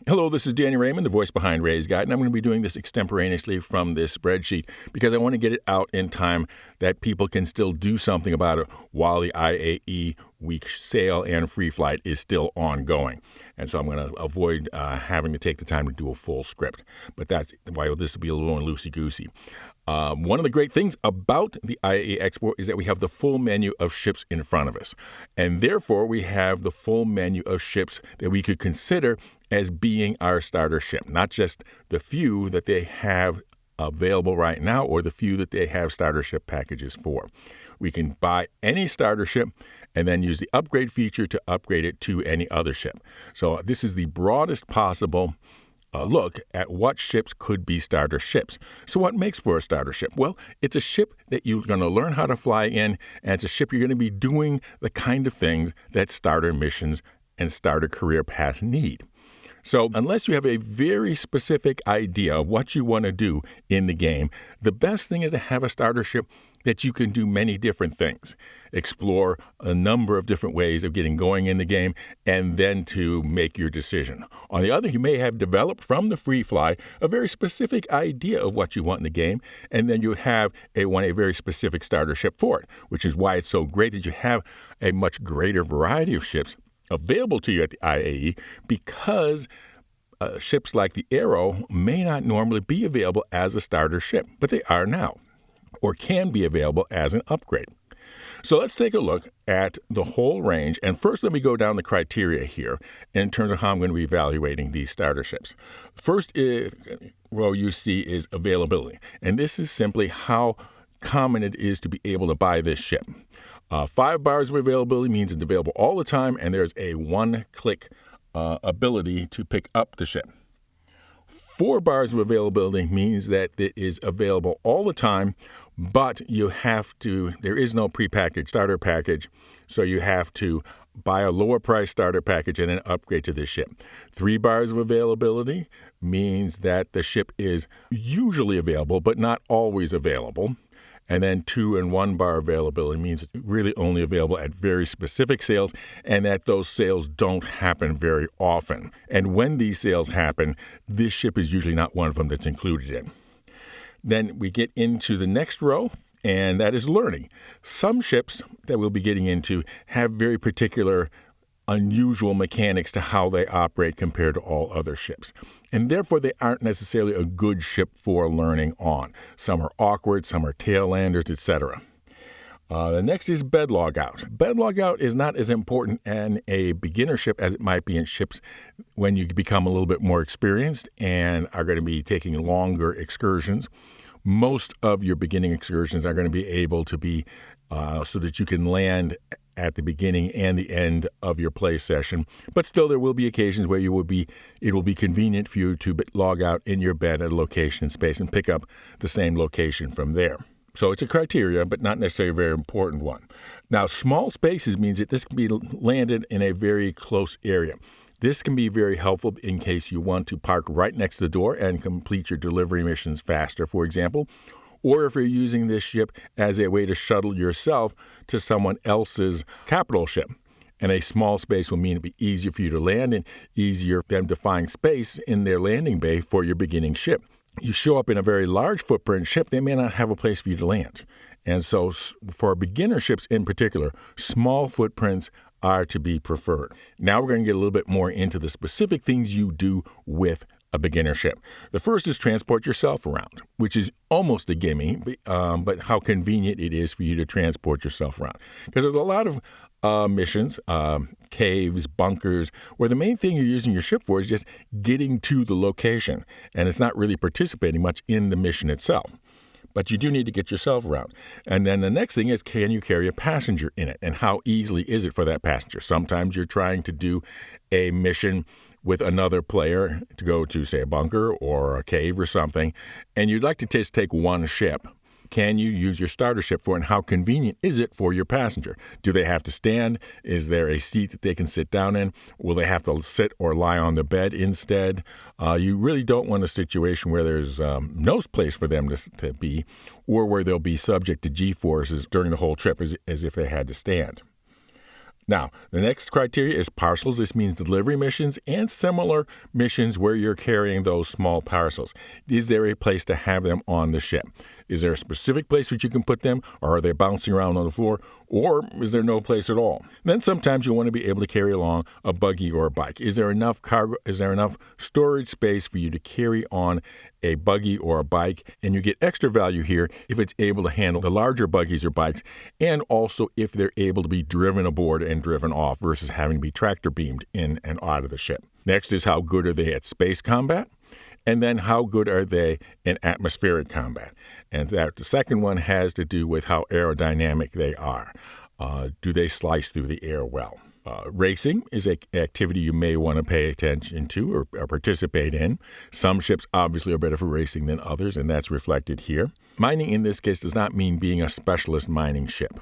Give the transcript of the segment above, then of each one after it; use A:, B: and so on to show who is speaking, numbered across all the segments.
A: Hello, this is Danny Raymond, the voice behind Ray's Guide, and I'm going to be doing this extemporaneously from this spreadsheet because I want to get it out in time that people can still do something about it while the IAE week sale and free flight is still ongoing. And so I'm going to avoid having to take the time to do a full script. But that's why this will be a little more loosey-goosey. One of the great things about the IAE Expo is that we have the full menu of ships in front of us. And therefore, we have the full menu of ships that we could consider as being our starter ship, not just the few that they have available right now or the few that they have starter ship packages for. We can buy any starter ship and then use the upgrade feature to upgrade it to any other ship. So this is the broadest possible look at what ships could be starter ships. So what makes for a starter ship? Well, it's a ship that you're going to learn how to fly in, and it's a ship you're going to be doing the kind of things that starter missions and starter career paths need. So unless you have a very specific idea of what you want to do in the game, the best thing is to have a starter ship that you can do many different things, explore a number of different ways of getting going in the game, and then to make your decision. On the other, you may have developed from the free fly a very specific idea of what you want in the game, and then you have a very specific starter ship for it, which is why it's so great that you have a much greater variety of ships available to you at the IAE, because ships like the Arrow may not normally be available as a starter ship, but they are now, or can be available as an upgrade. So let's take a look at the whole range. And first, let me go down the criteria here in terms of how I'm going to be evaluating these starter ships. First row you see is availability. And this is simply how common it is to be able to buy this ship. 5 bars of availability means it's available all the time, and there's a one-click ability to pick up the ship. 4 bars of availability means that it is available all the time, but there is no prepackaged starter package, so you have to buy a lower price starter package and then upgrade to this ship. 3 bars of availability means that the ship is usually available, but not always available. And then 2 and 1 bar availability means it's really only available at very specific sales, and that those sales don't happen very often. And when these sales happen, this ship is usually not one of them that's included in. Then we get into the next row, and that is learning. Some ships that we'll be getting into have very particular unusual mechanics to how they operate compared to all other ships. And therefore, they aren't necessarily a good ship for learning on. Some are awkward, some are tail-landers, etc. The next is bed log out. Bed log out is not as important in a beginner ship as it might be in ships when you become a little bit more experienced and are going to be taking longer excursions. Most of your beginning excursions are going to be able to be so that you can land at the beginning and the end of your play session. But still, there will be occasions where it will be convenient for you to log out in your bed at a location in space and pick up the same location from there. So it's a criteria, but not necessarily a very important one. Now, small spaces means that this can be landed in a very close area. This can be very helpful in case you want to park right next to the door and complete your delivery missions faster, for example, or if you're using this ship as a way to shuttle yourself to someone else's capital ship. And a small space will mean it'll be easier for you to land and easier for them to find space in their landing bay for your beginning ship. You show up in a very large footprint ship, they may not have a place for you to land. And so for beginner ships in particular, small footprints are to be preferred. Now we're going to get a little bit more into the specific things you do with a beginner ship. The first is transport yourself around, which is almost a gimme, but how convenient it is for you to transport yourself around. Because there's a lot of missions, caves, bunkers, where the main thing you're using your ship for is just getting to the location, and it's not really participating much in the mission itself. But you do need to get yourself around. And then the next thing is, can you carry a passenger in it? And how easily is it for that passenger? Sometimes you're trying to do a mission with another player to go to, say, a bunker or a cave or something, and you'd like to just take one ship. Can you use your starter ship for it, and how convenient is it for your passenger? Do they have to stand? Is there a seat that they can sit down in? Will they have to sit or lie on the bed instead? You really don't want a situation where there's no place for them to be, or where they'll be subject to G-forces during the whole trip as if they had to stand. Now, the next criteria is parcels. This means delivery missions and similar missions where you're carrying those small parcels. Is there a place to have them on the ship? Is there a specific place that you can put them, or are they bouncing around on the floor, or is there no place at all? Then sometimes you want to be able to carry along a buggy or a bike. Is there enough cargo? Is there enough storage space for you to carry on a buggy or a bike? And you get extra value here if it's able to handle the larger buggies or bikes, and also if they're able to be driven aboard and driven off versus having to be tractor beamed in and out of the ship. Next is how good are they at space combat? And then how good are they in atmospheric combat? And that the second one has to do with how aerodynamic they are. Do they slice through the air well? Racing is an activity you may want to pay attention to or participate in. Some ships obviously are better for racing than others, and that's reflected here. Mining in this case does not mean being a specialist mining ship.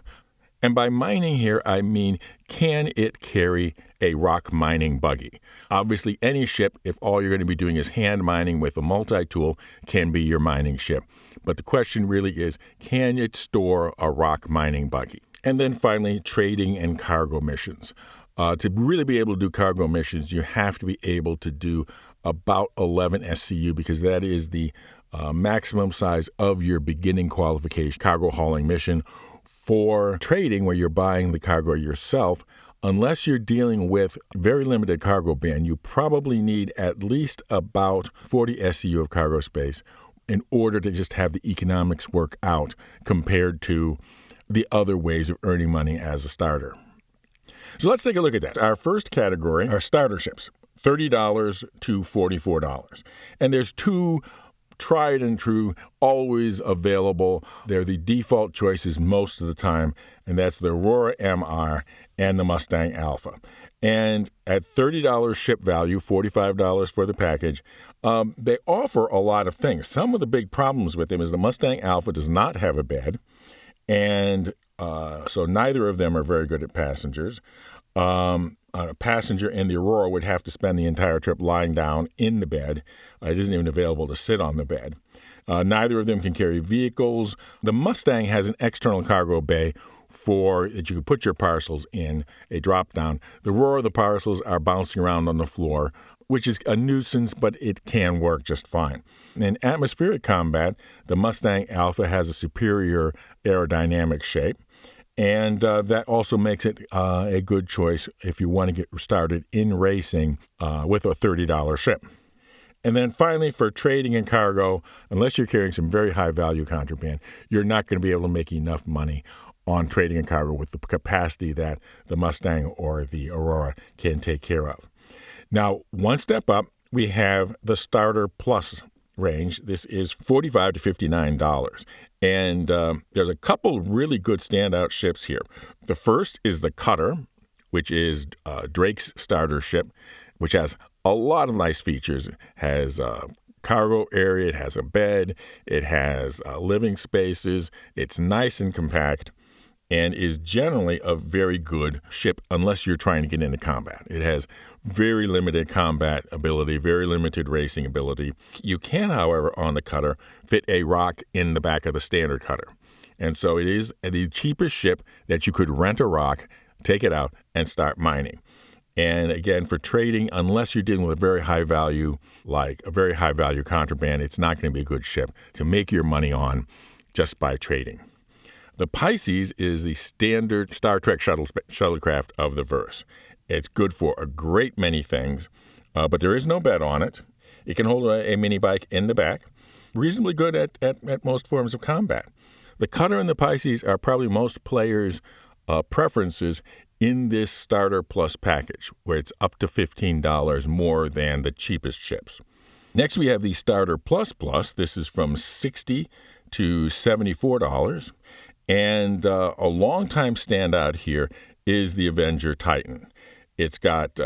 A: And by mining here, I mean, can it carry a rock mining buggy? Obviously, any ship, if all you're going to be doing is hand mining with a multi-tool, can be your mining ship. But the question really is, can it store a rock mining buggy? And then finally, trading and cargo missions. To really be able to do cargo missions, you have to be able to do about 11 SCU because that is the maximum size of your beginning qualification cargo hauling mission. For trading, where you're buying the cargo yourself, unless you're dealing with very limited cargo ban, you probably need at least about 40 SCU of cargo space in order to just have the economics work out compared to the other ways of earning money as a starter. So let's take a look at that. Our first category are starter ships, $30 to $44. And there's two tried and true, always available. They're the default choices most of the time, and that's the Aurora MR and the Mustang Alpha. And at $30 ship value, $45 for the package, they offer a lot of things. Some of the big problems with them is the Mustang Alpha does not have a bed, and so neither of them are very good at passengers. A passenger in the Aurora would have to spend the entire trip lying down in the bed. It isn't even available to sit on the bed. Neither of them can carry vehicles. The Mustang has an external cargo bay that you can put your parcels in, a drop-down. The Aurora, the parcels are bouncing around on the floor, which is a nuisance, but it can work just fine. In atmospheric combat, the Mustang Alpha has a superior aerodynamic shape. And that also makes it a good choice if you want to get started in racing with a $30 ship. And then finally, for trading and cargo, unless you're carrying some very high-value contraband, you're not going to be able to make enough money on trading and cargo with the capacity that the Mustang or the Aurora can take care of. Now, one step up, we have the Starter Plus range. This is $45 to $59. And there's a couple really good standout ships here. The first is the Cutter, which is Drake's starter ship, which has a lot of nice features. It has cargo area, it has a bed, it has living spaces. It's nice and compact and is generally a very good ship unless you're trying to get into combat. It has very limited combat ability, very limited racing ability. You can, however, on the Cutter, fit a rock in the back of the standard Cutter. And so it is the cheapest ship that you could rent a rock, take it out, and start mining. And again, for trading, unless you're dealing with a very high value, like a very high value contraband, it's not going to be a good ship to make your money on just by trading. The Pisces is the standard Star Trek shuttlecraft of the verse. It's good for a great many things, but there is no bed on it. It can hold a mini bike in the back. Reasonably good at most forms of combat. The Cutter and the Pisces are probably most players' preferences in this Starter Plus package, where it's up to $15 more than the cheapest ships. Next, we have the Starter Plus Plus. This is from $60 to $74. And a long-time standout here is the Avenger Titan. It's got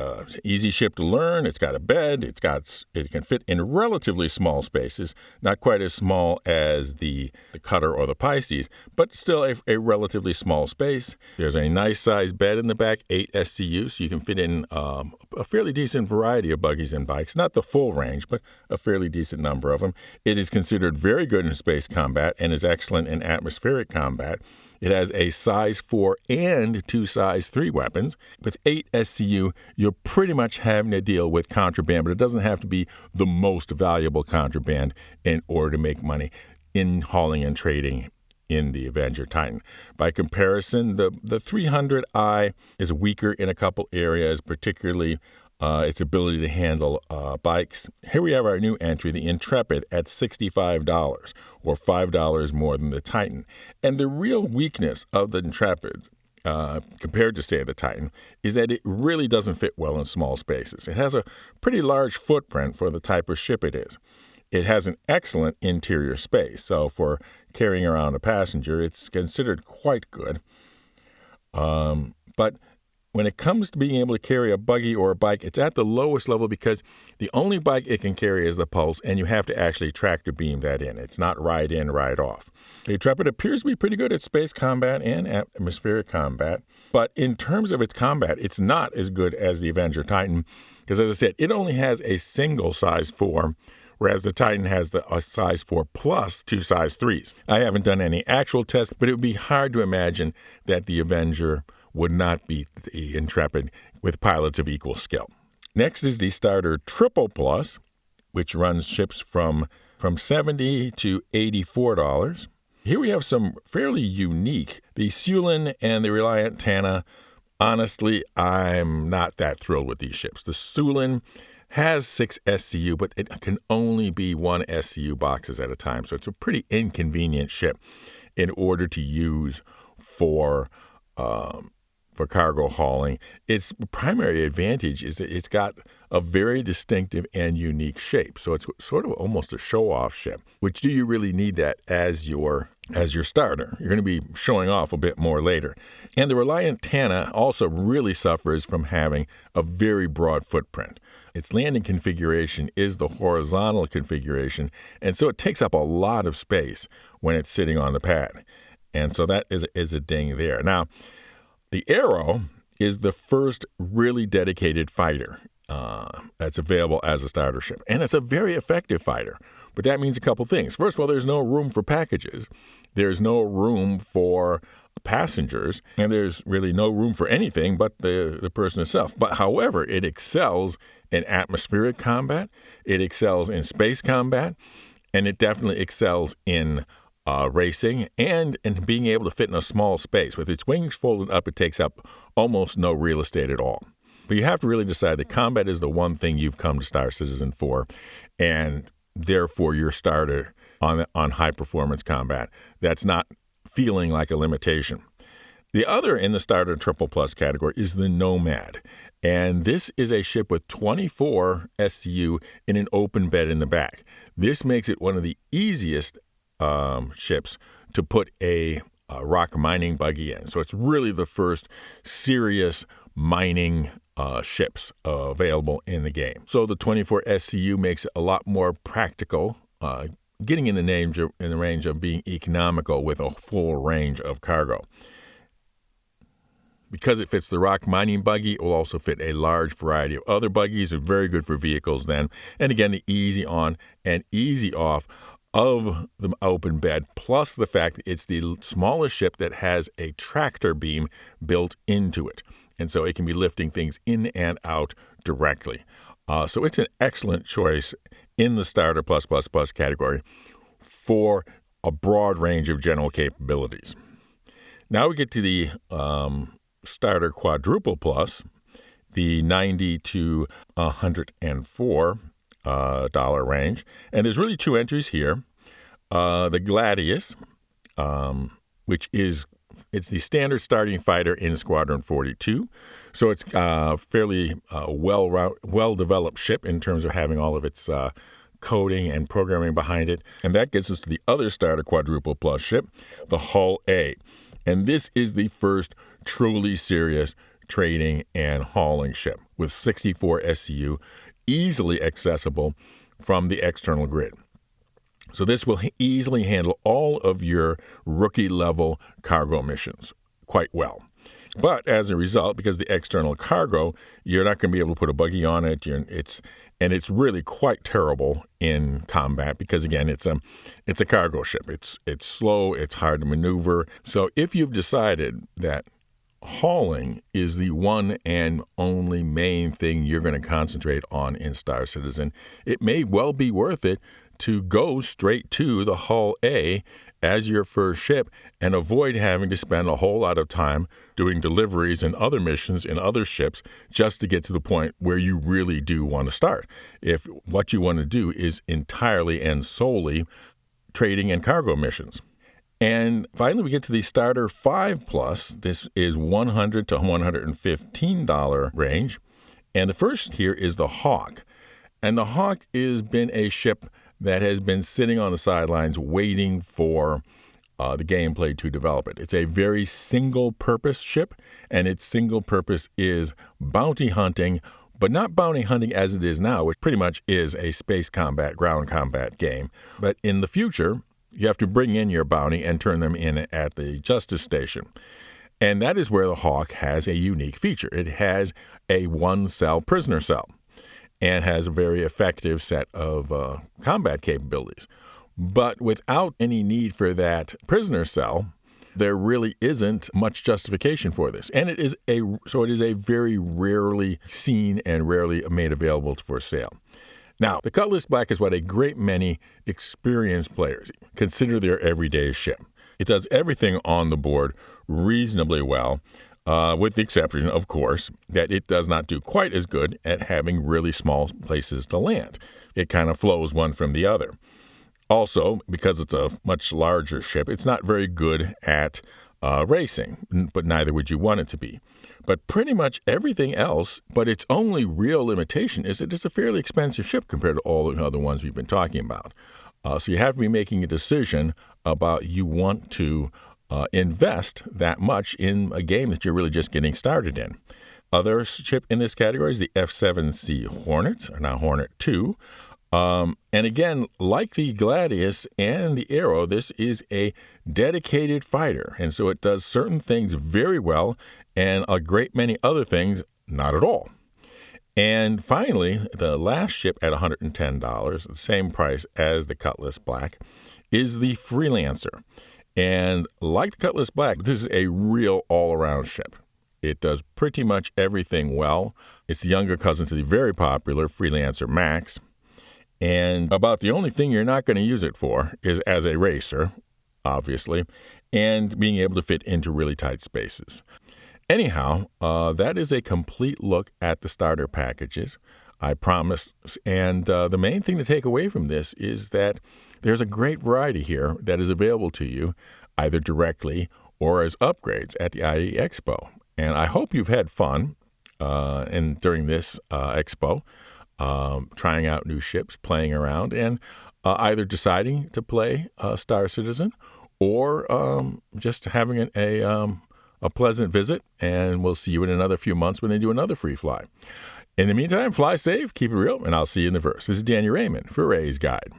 A: easy ship to learn. It's got a bed. It can fit in relatively small spaces, not quite as small as the Cutter or the Pisces, but still a relatively small space. There's a nice sized bed in the back, 8 SCU, so you can fit in a fairly decent variety of buggies and bikes. Not the full range, but a fairly decent number of them. It is considered very good in space combat and is excellent in atmospheric combat. It has a size 4 and 2 size 3 weapons. With 8 SCU, you're pretty much having to deal with contraband, but it doesn't have to be the most valuable contraband in order to make money in hauling and trading in the Avenger Titan. By comparison, the 300i is weaker in a couple areas, particularly its ability to handle bikes. Here we have our new entry, the Intrepid, at $65, or $5 more than the Titan. And the real weakness of the Intrepid, compared to, say, the Titan, is that it really doesn't fit well in small spaces. It has a pretty large footprint for the type of ship it is. It has an excellent interior space, so for carrying around a passenger, it's considered quite good. But when it comes to being able to carry a buggy or a bike, it's at the lowest level because the only bike it can carry is the Pulse, and you have to actually tractor beam that in. It's not ride in, ride off. The Intrepid appears to be pretty good at space combat and atmospheric combat, but in terms of its combat, it's not as good as the Avenger Titan because, as I said, it only has a single size 4, whereas the Titan has a size 4 plus 2 size 3s. I haven't done any actual tests, but it would be hard to imagine that the Avenger would not beat the Intrepid with pilots of equal skill. Next is the Starter Triple Plus, which runs ships from $70 to $84. Here we have some fairly unique. The Sulin and the Reliant Tana, honestly, I'm not that thrilled with these ships. The Sulin has 6 SCU, but it can only be 1 SCU boxes at a time, so it's a pretty inconvenient ship in order to use for cargo hauling. Its primary advantage is that it's got a very distinctive and unique shape, so it's sort of almost a show-off ship. Which do you really need that as your starter? You're going to be showing off a bit more later. And the Reliant Tana also really suffers from having a very broad footprint. Its landing configuration is the horizontal configuration, and so it takes up a lot of space when it's sitting on the pad. And so that is a ding there. Now, the Arrow is the first really dedicated fighter that's available as a starter ship. And it's a very effective fighter. But that means a couple things. First of all, there's no room for packages. There's no room for passengers. And there's really no room for anything but the person itself. But however, it excels in atmospheric combat. It excels in space combat. And it definitely excels in racing and in being able to fit in a small space. With its wings folded up, it takes up almost no real estate at all. But you have to really decide that combat is the one thing you've come to Star Citizen for, and therefore your starter on high-performance combat. That's not feeling like a limitation. The other in the Starter Triple Plus category is the Nomad, and this is a ship with 24 SCU in an open bed in the back. This makes it one of the easiest ships to put a rock mining buggy in. So it's really the first serious mining ships available in the game. So the 24 SCU makes it a lot more practical, getting in the range of being economical with a full range of cargo. Because it fits the rock mining buggy, it will also fit a large variety of other buggies. Are very good for vehicles then. And again, the easy on and easy off of the open bed, plus the fact that it's the smallest ship that has a tractor beam built into it. And so it can be lifting things in and out directly. So it's an excellent choice in the Starter Plus category for a broad range of general capabilities. Now we get to the Starter Quadruple Plus, the $90 to $104 dollar range. And there's really 2 entries here. The Gladius, which it's the standard starting fighter in Squadron 42. So it's fairly well-developed ship in terms of having all of its coding and programming behind it. And that gets us to the other Starter Quadruple Plus ship, the Hull A. And this is the first truly serious trading and hauling ship with 64 SCU, easily accessible from the external grid. So this will easily handle all of your rookie-level cargo missions quite well. But as a result, because the external cargo, you're not going to be able to put a buggy on it. And it's really quite terrible in combat because, again, it's a cargo ship. It's slow. It's hard to maneuver. So if you've decided that hauling is the one and only main thing you're going to concentrate on in Star Citizen, it may well be worth it to go straight to the Hull A as your first ship and avoid having to spend a whole lot of time doing deliveries and other missions in other ships just to get to the point where you really do want to start. If what you want to do is entirely and solely trading and cargo missions. And finally, we get to the Starter 5 Plus. This is $100 to $115 range. And the first here is the Hawk. And the Hawk has been a ship that has been sitting on the sidelines waiting for the gameplay to develop it. It's a very single-purpose ship, and its single purpose is bounty hunting, but not bounty hunting as it is now, which pretty much is a space combat, ground combat game. But in the future, you have to bring in your bounty and turn them in at the justice station. And that is where the Hawk has a unique feature. It has a one-cell prisoner cell and has a very effective set of combat capabilities. But without any need for that prisoner cell, there really isn't much justification for this. And it is a very rarely seen and rarely made available for sale. Now, the Cutlass Black is what a great many experienced players consider their everyday ship. It does everything on the board reasonably well, with the exception, of course, that it does not do quite as good at having really small places to land. It kind of flows one from the other. Also, because it's a much larger ship, it's not very good at racing, but neither would you want it to be. But pretty much everything else, but its only real limitation is that it's a fairly expensive ship compared to all the other ones we've been talking about. So you have to be making a decision about you want to invest that much in a game that you're really just getting started in. Other ship in this category is the F-7C Hornet, or now Hornet 2. And again, like the Gladius and the Arrow, this is a dedicated fighter. And so it does certain things very well and a great many other things not at all. And finally, the last ship at $110, the same price as the Cutlass Black, is the Freelancer. And like the Cutlass Black, this is a real all-around ship. It does pretty much everything well. It's the younger cousin to the very popular Freelancer Max. And about the only thing you're not going to use it for is as a racer, obviously, and being able to fit into really tight spaces. Anyhow, that is a complete look at the starter packages, I promise. And the main thing to take away from this is that there's a great variety here that is available to you, either directly or as upgrades at the IE Expo. And I hope you've had fun during this expo, trying out new ships, playing around, and either deciding to play Star Citizen or just having a pleasant visit. And we'll see you in another few months when they do another free fly. In the meantime, fly safe, keep it real, and I'll see you in the verse. This is Danny Raymond for Ray's Guide.